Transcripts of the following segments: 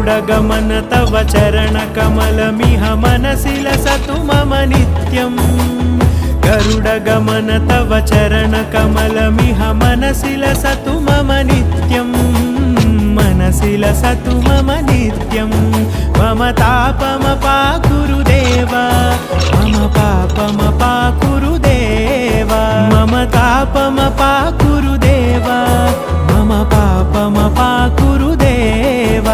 गरुडगमन तव चरणकमलमिह मनसि लसतु मम नित्यम् गरुडगमन तव चरणकमलमिह मनसि लसतु मम नित्यम् मनसि लसतु मम नित्यम् मम तापमपाकुरु देव मम पापमपाकुरु देव मम तापमपाकुरु देव मम पापमपाकुरु देव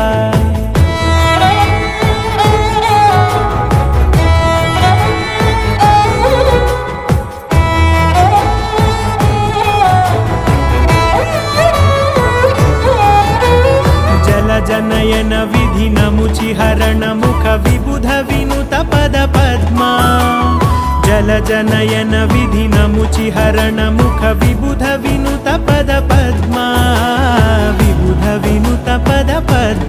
जनयन विधिनमुचिहरण मुख विबुध विनुत पद पद्मा जल जनयन विधिनमुचिहरण मुख विबुध विनुत पद पद्मा विबुध विनुत पद पद्मा